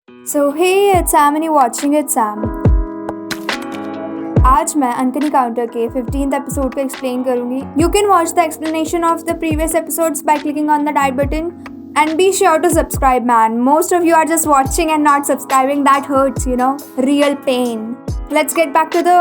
So hey, it's Sam and you're watching it Sam. आज मैं अनकनी counter के 15th episode को एक्सप्लेन करूंगी. You can watch the explanation of the previous episodes by clicking on the right button and be sure to subscribe, man. Most of you are just watching and not subscribing. That hurts, you know. Real pain. Let's get back to the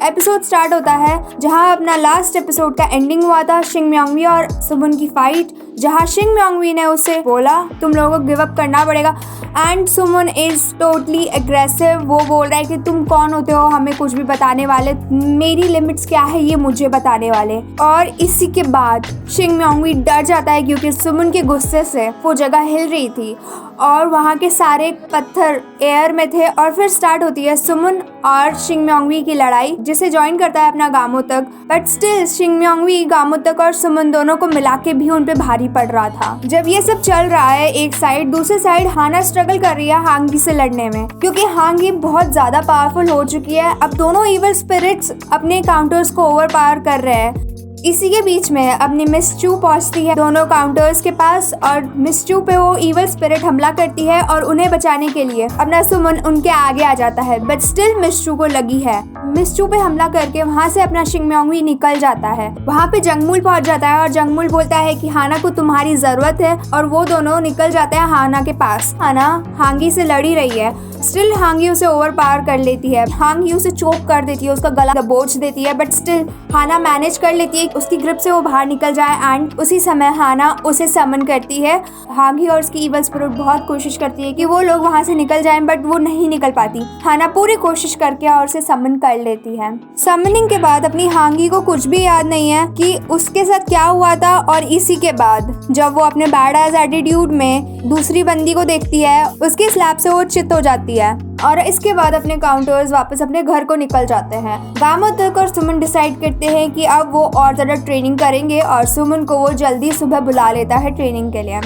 episode start होता है जहां अपना last episode का ending हुआ था शिंग म्योंगवी और सुमन की फाइट, जहां शिंग म्योंगवी ने उसे बोला तुम लोगों को गिव अप करना पड़ेगा and Suman is totally aggressive. वो बोल रहा है कि तुम कौन होते हो हमें कुछ भी बताने वाले, मेरी लिमिट्स क्या है ये मुझे बताने वाले. और इसी के बाद शिंग म्योंगवी डर जाता है क्योंकि सुमन के गुस्से से वो जगह हिल रही थी और वहाँ के सारे पत्थर एयर में थे. और फिर स्टार्ट होती है सुमन और शिंग म्योंगवी की लड़ाई, जिसे ज्वाइन करता है अपना गामो तक. बट स्टिल शिंग म्योंगवी गामो तक और सुमन दोनों को मिला के भी उन पे भारी पड़ रहा था. जब ये सब चल रहा है एक साइड, दूसरी साइड हाना स्ट्रगल कर रही है हांगी से लड़ने में क्योंकि हांगी बहुत ज्यादा पावरफुल हो चुकी है. अब दोनों इविल स्पिरिट्स अपने काउंटर्स को ओवर पावर कर रहे हैं. इसी के बीच में अपनी मिस चू पहुंचती है दोनों काउंटर्स के पास और मिस चू पे वो इविल स्पिरिट हमला करती है और उन्हें बचाने के लिए अपना सुमन उनके आगे आ जाता है. बट स्टिल मिस चू को लगी है. मिस चू पे हमला करके वहाँ से अपना शिंग म्योंगवी निकल जाता है. वहाँ पे जंगमूल पहुंच जाता है और जंगमूल बोलता है कि हाना को तुम्हारी जरूरत है और वो दोनों निकल जाते हैं हाना के पास. हाना हांगी से लड़ी रही है. स्टिल हांगी उसे ओवर पावर कर लेती है. हांगी उसे चोक कर देती है, उसका गला दबोच देती है. बट स्टिल हाना मैनेज कर लेती है उसकी ग्रिप से वो बाहर निकल जाए एंड उसी समय हाना उसे समन करती है. हांगी और उसकी इवल स्पिरिट बहुत कोशिश करती है कि वो लोग वहाँ से निकल जाएं बट वो नहीं निकल पाती. हाना पूरी कोशिश करके और उसे समन कर लेती है. समनिंग के बाद अपनी हांगी को कुछ भी याद नहीं है कि उसके साथ क्या हुआ था. और इसी के बाद जब वो अपने बैड एज एटीट्यूड में दूसरी बंदी को देखती है उसके स्लैब से वो चित हो जाती है और इसके बाद अपने काउंटर्स वापस अपने घर को निकल जाते हैं. गामो तक और सुमन डिसाइड करते हैं कि अब वो और ज़्यादा ट्रेनिंग करेंगे और सुमन को वो जल्दी सुबह बुला लेता है ट्रेनिंग के लिए.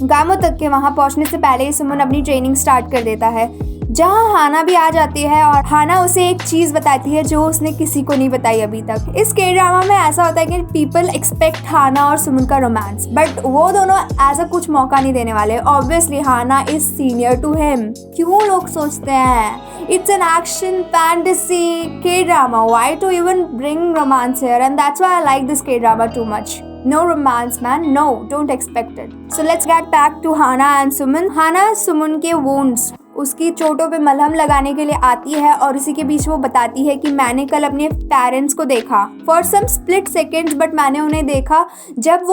गामो तक के वहाँ पहुँचने से पहले ही सुमन अपनी ट्रेनिंग स्टार्ट कर देता है जहाँ हाना भी आ जाती है और हाना उसे एक चीज़ बताती है जो उसने किसी को नहीं बताई अभी तक. इस के ड्रामा में ऐसा होता है कि पीपल एक्सपेक्ट हाना और सुमन का रोमांस बट वो दोनों ऐसा कुछ मौका नहीं देने वाले. Obviously Hana is senior to him. क्यों लोग सोचते हैं इट्स एन एक्शन फैंटेसी के drama, why to even bring romance here and that's why I like this के drama too much. No romance, man. No, don't expect it. So let's get back to Hana and Suman. Hana सुमन के wounds, उसकी चोटों पे मलहम लगाने के लिए आती है और इसी के बीच वो बताती है कि मैंने कल अपने पेरेंट्स को देखा for some split seconds but मैंने उन्हें देखा जब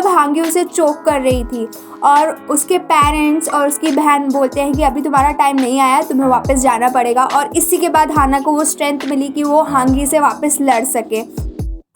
हांगी उसे चोक कर रही थी और उसके पेरेंट्स और उसकी बहन बोलते हैं कि अभी तुम्हारा टाइम नहीं आया, तुम्हें वापस जाना पड़ेगा. और इसी के बाद हाना को वो स्ट्रेंथ मिली कि वो हांगी से वापस लड़ सके.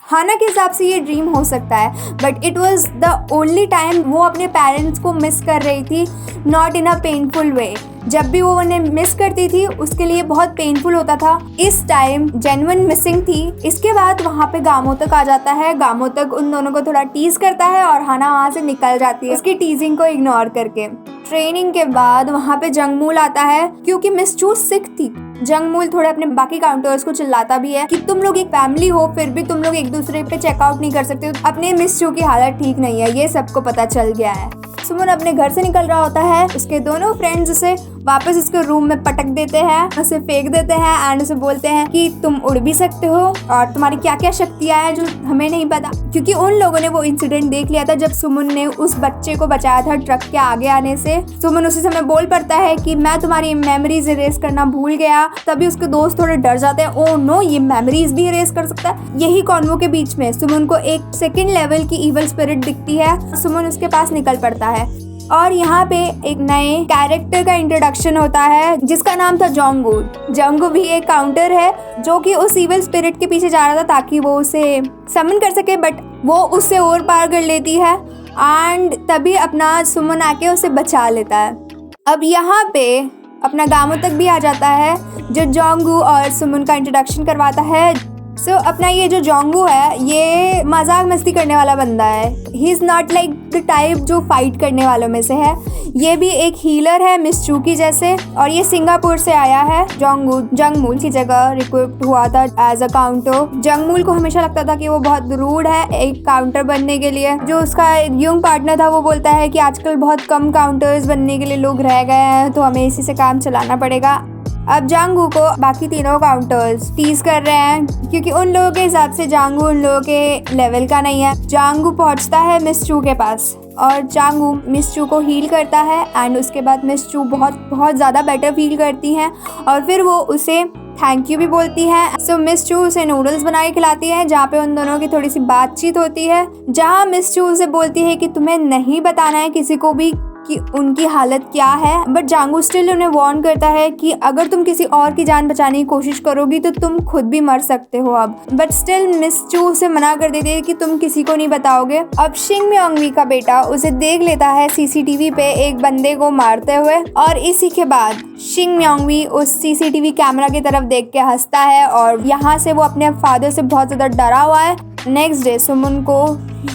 हाना के हिसाब से ये ड्रीम हो सकता है but it was the only time वो अपने पेरेंट्स को मिस कर रही थी, नॉट इन अ पेनफुल वे. जब भी वो उन्हें मिस करती थी उसके लिए बहुत पेनफुल होता था. इस टाइम जेन्युइन मिसिंग थी. इसके बाद वहाँ पे गामो तक आ जाता है. गामो तक उन दोनों को थोड़ा टीज करता है और हाना वहाँ से निकल जाती है उसकी टीजिंग को इग्नोर करके. ट्रेनिंग के बाद वहाँ पे जंगमूल आता है क्योंकि मिस चू सिक थी. जंगमूल थोड़े अपने बाकी काउंटर्स को चिल्लाता भी है कि तुम लोग एक फैमिली हो फिर भी तुम लोग एक दूसरे पे चेकआउट नहीं कर सकते. अपने मिस चू की हालत ठीक नहीं है, ये सबको पता चल गया है. सुमन अपने घर से निकल रहा होता है. उसके दोनों फ्रेंड्स उसे वापस उसके रूम में पटक देते हैं, उसे फेंक देते हैं एंड उसे बोलते हैं कि तुम उड़ भी सकते हो और तुम्हारी क्या क्या शक्तियाँ हैं जो हमें नहीं पता. क्योंकि उन लोगों ने वो इंसिडेंट देख लिया था जब सुमन ने उस बच्चे को बचाया था ट्रक के आगे आने से. सुमन उसी समय बोल पड़ता है कि मैं तुम्हारी मेमोरीज इरेज करना भूल गया. तभी उसके दोस्त थोड़े डर जाते हैं, ओह नो ये मेमोरीज भी इरेज कर सकता है. यही कॉन्वो के बीच में सुमन को एक सेकेंड लेवल की इवल स्पिरिट दिखती है. सुमन उसके पास निकल पड़ता है और यहाँ पे एक नए कैरेक्टर का इंट्रोडक्शन होता है जिसका नाम था जोंगू. जोंगू भी एक काउंटर है जो कि उस इविल स्पिरिट के पीछे जा रहा था ताकि वो उसे समन कर सके बट वो उससे ओवर पार कर लेती है एंड तभी अपना सुमन आके उसे बचा लेता है. अब यहाँ पे अपना गामो तक भी आ जाता है जो जोंगू और सुमन का इंट्रोडक्शन करवाता है. सो अपना ये जो जोंगू है ये मजाक मस्ती करने वाला बंदा है। He is not like the type जो फाइट करने वालों में से है। ये भी एक हीलर है मिस चू की जैसे, और ये सिंगापुर से आया है। जंगमूल की जगह रिक्रूट हुआ था एज अ काउंटर। जंगमूल को हमेशा लगता था कि वो बहुत रूड है एक काउंटर बनने के लिए। जो उसका यंग पार्टनर था वो बोलता है कि आजकल बहुत कम काउंटर्स बनने के लिए लोग रह गए हैं, तो हमें इसी से काम चलाना पड़ेगा। अब जांगू को बाकी तीनों काउंटर्स टीज कर रहे हैं, क्योंकि उन लोगों के हिसाब से जांगू उन लोगों के लेवल का नहीं है। जांगू पहुंचता है मिस चू के पास और जांगू मिस चू को हील करता है एंड उसके बाद मिस चू बहुत ज़्यादा बेटर फील करती हैं और फिर वो उसे थैंक यू भी बोलती है। सो मिस चू उसे नूडल्स बना के खिलाती है, जहाँ पे उन दोनों की थोड़ी सी बातचीत होती है, जहाँ मिस चू उसे बोलती है कि तुम्हें नहीं बताना है किसी को भी कि उनकी हालत क्या है। बट जांगू स्टिल उन्हें वार्न करता है कि अगर तुम किसी और की जान बचाने की कोशिश करोगी तो तुम खुद भी मर सकते हो अब। बट स्टिल मिस चू उसे मना कर देती है कि तुम किसी को नहीं बताओगे। अब शिंग म्योंगवी का बेटा उसे देख लेता है सीसीटीवी पे एक बंदे को मारते हुए, और इसी के बाद शिंग म्योंगवी उस सीसीटीवी कैमरा की तरफ देख के हंसता है और यहाँ से वो अपने फादर से बहुत ज़्यादा डरा हुआ है। नेक्स्ट डे सुमन को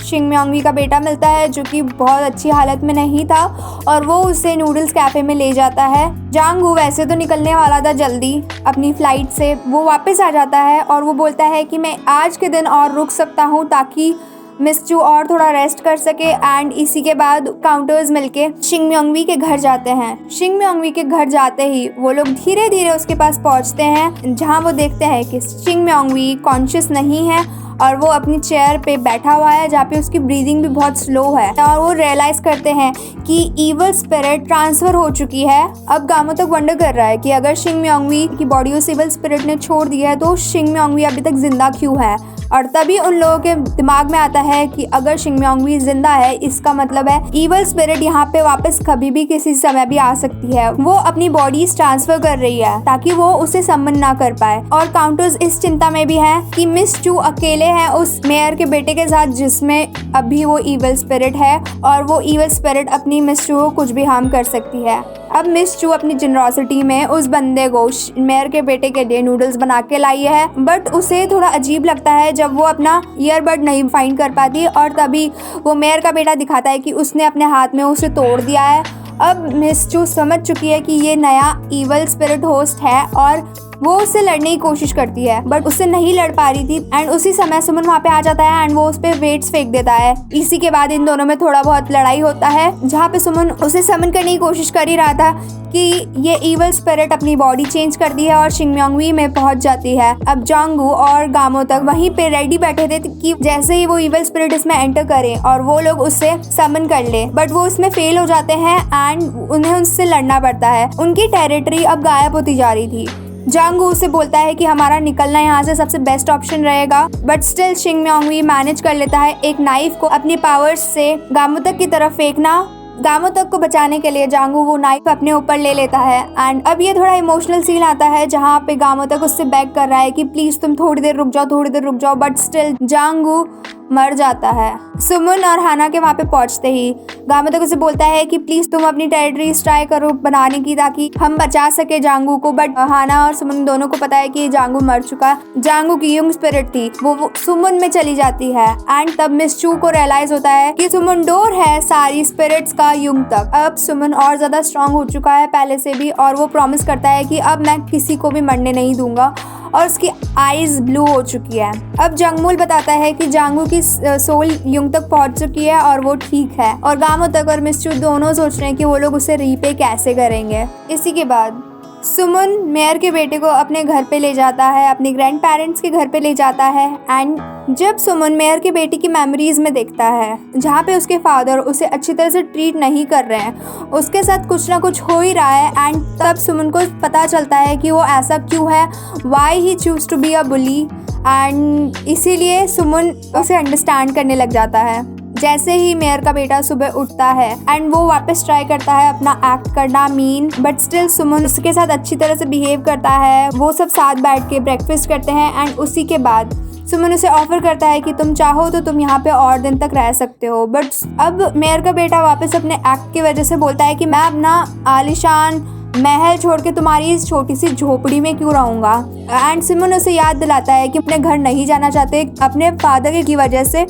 शिंग म्योंगवी का बेटा मिलता है जो कि बहुत अच्छी हालत में नहीं था और वो उसे नूडल्स कैफे में ले जाता है। जांगू वैसे तो निकलने वाला था जल्दी अपनी फ्लाइट से, वो वापस आ जाता है और वो बोलता है कि मैं आज के दिन और रुक सकता हूँ ताकि मिस चू और थोड़ा रेस्ट कर सके। एंड इसी के बाद काउंटर्स मिलके शिंग म्योंगवी के घर जाते हैं। शिंग म्योंगवी के घर जाते ही वो लोग धीरे धीरे उसके पास पहुंचते हैं, जहां वो देखते हैं कि शिंग म्योंगवी कॉन्शियस नहीं है और वो अपनी चेयर पे बैठा हुआ है, जहाँ पे उसकी ब्रीदिंग भी बहुत स्लो है। और वो रियलाइज़ करते हैं कि ईवल स्पिरिट ट्रांसफ़र हो चुकी है। अब गामो तक वंडर कर रहा है कि अगर शिंग म्योंगवी की बॉडी उस ईवल स्पिरिट ने छोड़ दिया है तो शिंग म्योंगवी अभी तक जिंदा क्यों है। और तभी उन लोगों के दिमाग में आता है कि अगर शिंग म्योंगवी जिंदा है इसका मतलब है ईवल स्पिरिट यहाँ पे वापस कभी भी किसी समय भी आ सकती है। वो अपनी बॉडी ट्रांसफर कर रही है ताकि वो उसे समन ना कर पाए। और काउंटर्स इस चिंता में भी है कि मिस चू अकेले है उस मेयर के बेटे के साथ जिसमें अभी वो ईवल स्पिरिट है, और वो ईवल स्पिरिट अपनी मिस चू को कुछ भी हार्म कर सकती है। अब मिस चू अपनी जनरॉसिटी में उस बंदे को मेयर के बेटे के लिए नूडल्स बना के लाई है, बट उसे थोड़ा अजीब लगता है जब वो अपना ईयरबड नहीं फाइंड कर पाती, और तभी वो मेयर का बेटा दिखाता है कि उसने अपने हाथ में उसे तोड़ दिया है। अब मिस चू समझ चुकी है कि ये नया ईवल स्पिरिट होस्ट है और वो उससे लड़ने की कोशिश करती है, बट उससे नहीं लड़ पा रही थी। एंड उसी समय सुमन वहाँ पे आ जाता है एंड वो उस पे वेट्स फेंक देता है। इसी के बाद इन दोनों में थोड़ा बहुत लड़ाई होता है, जहाँ पे सुमन उसे समन करने की कोशिश कर ही रहा था कि ये ईवल स्पिरिट अपनी बॉडी चेंज कर दी है और शिंग म्योंगवी में पहुंच जाती है। अब जांगू और गामो तक वहीं पे रेडी बैठे थे कि जैसे ही वो ईवल स्पिरिट इसमें एंटर करे और वो लोग उससे समन कर ले, बट वो उसमें फेल हो जाते हैं एंड उन्हें उससे लड़ना पड़ता है। उनकी टेरिटरी अब गायब होती जा रही थी। जांगू उसे बोलता है कि हमारा निकलना यहाँ से सबसे बेस्ट ऑप्शन रहेगा, बट स्टिल शिंग म्योंगवी मैनेज कर लेता है एक नाइफ को अपनी पावर्स से गामो तक की तरफ फेंकना। गामो तक को बचाने के लिए जांगू वो नाइफ अपने ऊपर ले लेता है। एंड अब ये थोड़ा इमोशनल सीन आता है जहाँ पे गामो तक उससे बैक कर रहा है कि प्लीज तुम थोड़ी देर रुक जाओ, बट स्टिल जांगू मर जाता है। सुमन और हाना के वहाँ पे पहुँचते ही गामो तक उसे बोलता है कि प्लीज तुम अपनी टेरिटरीज ट्राई करो बनाने की ताकि हम बचा सके जांगू को, बट हाना और सुमन दोनों को पता है कि जांगू मर चुका। जांगू की यंग स्पिरिट थी वो सुमन में चली जाती है एंड तब मिस चू को रियलाइज होता है कि सुमन डोर है सारी स्पिरिट्स का युग तक। अब सुमन और ज्यादा स्ट्रांग हो चुका है पहले से भी, और वो प्रॉमिस करता है कि अब मैं किसी को भी मरने नहीं दूंगा, और उसकी आईज ब्लू हो चुकी है। अब जंगमूल बताता है कि जांगू की सोल युग तक पहुंच चुकी है और वो ठीक है, और गामो तक और मिस चू दोनों सोच रहे हैं कि वो लोग उसे रीपे कैसे करेंगे। इसी के बाद सुमन मेयर के बेटे को अपने घर पे ले जाता है, अपने ग्रैंड पेरेंट्स के घर पे ले जाता है। एंड जब सुमन मेयर के बेटे की मेमोरीज में देखता है जहाँ पे उसके फादर उसे अच्छी तरह से ट्रीट नहीं कर रहे हैं, उसके साथ कुछ ना कुछ हो ही रहा है। एंड तब सुमन को पता चलता है कि वो ऐसा क्यों है, why he choose to be a bully, and इसीलिए सुमन उसे अंडरस्टैंड करने लग जाता है। जैसे ही मेयर का बेटा सुबह उठता है एंड वो वापस ट्राई करता है अपना एक्ट करना मीन, बट स्टिल सुमन उसके साथ अच्छी तरह से बिहेव करता है। वो सब साथ बैठ के ब्रेकफास्ट करते हैं एंड उसी के बाद सुमन उसे ऑफर करता है कि तुम चाहो तो तुम यहाँ पे और दिन तक रह सकते हो। बट अब मेयर का बेटा वापस अपने एक्ट की वजह से बोलता है कि मैं अपना आलिशान महल छोड़ के तुम्हारी इस छोटी सी झोपड़ी में क्यों रहूंगा। एंड सिमन उसे याद दिलाता है कि अपने घर नहीं जाना चाहते अपने फादर की वजह से,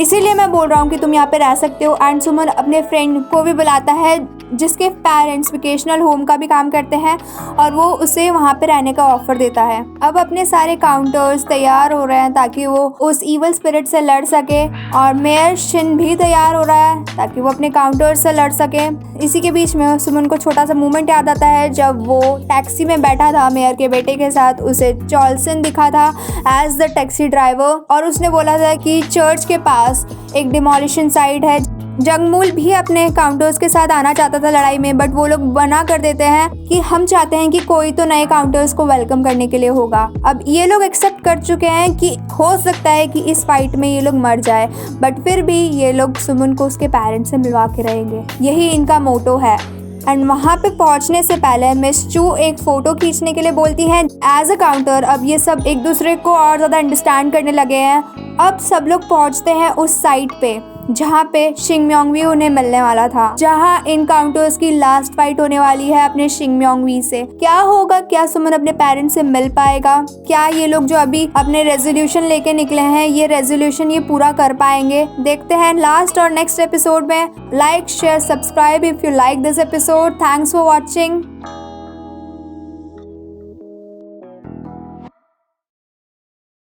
इसीलिए मैं बोल रहा हूँ कि तुम यहाँ पे रह सकते हो। एंड सुमन अपने फ्रेंड को भी बुलाता है जिसके पेरेंट्स वेकेशनल होम का भी काम करते हैं और वो उसे वहाँ पे रहने का ऑफर देता है। अब अपने सारे काउंटर्स तैयार हो रहे हैं ताकि वो उस इवल स्पिरिट से लड़ सके और मेयर शिन भी तैयार हो रहा है ताकि वो अपने काउंटर्स से लड़ सके। इसी के बीच में सुमन को छोटा सा मोमेंट याद आता है जब वो टैक्सी में बैठा था मेयर के बेटे के साथ, उसे चॉल्सन दिखा था एज द टैक्सी ड्राइवर और उसने बोला था कि चर्च के पास एक डिमोलिशन साइट है। जंगमूल भी अपने काउंटर्स के साथ आना चाहता था लड़ाई में, बट वो लोग मना कर देते हैं कि हम चाहते हैं कि कोई तो नए काउंटर्स को वेलकम करने के लिए होगा। अब ये लोग एक्सेप्ट कर चुके हैं कि हो सकता है कि इस फाइट में ये लोग मर जाए, बट फिर भी ये लोग सुमन को उसके पेरेंट्स से मिलवा के रहेंगे, यही इनका मोटो है। एंड वहाँ पे पहुँचने से पहले मिस चू एक फ़ोटो खींचने के लिए बोलती हैं एज अ काउंटर। अब ये सब एक दूसरे को और ज़्यादा अंडरस्टैंड करने लगे हैं। अब सब लोग पहुँचते हैं उस साइट पे जहाँ पे शिंग म्योंगवी उन्हें मिलने वाला था, जहाँ इन काउंटर्स की लास्ट फाइट होने वाली है अपने शिंग म्योंगवी से। क्या होगा, क्या सुमन अपने पेरेंट्स से मिल पाएगा, क्या ये लोग जो अभी अपने रेजोल्यूशन लेके निकले हैं ये रेजोल्यूशन ये पूरा कर पाएंगे, देखते हैं लास्ट और नेक्स्ट एपिसोड में। Like share subscribe if you like this episode. Thanks for watching.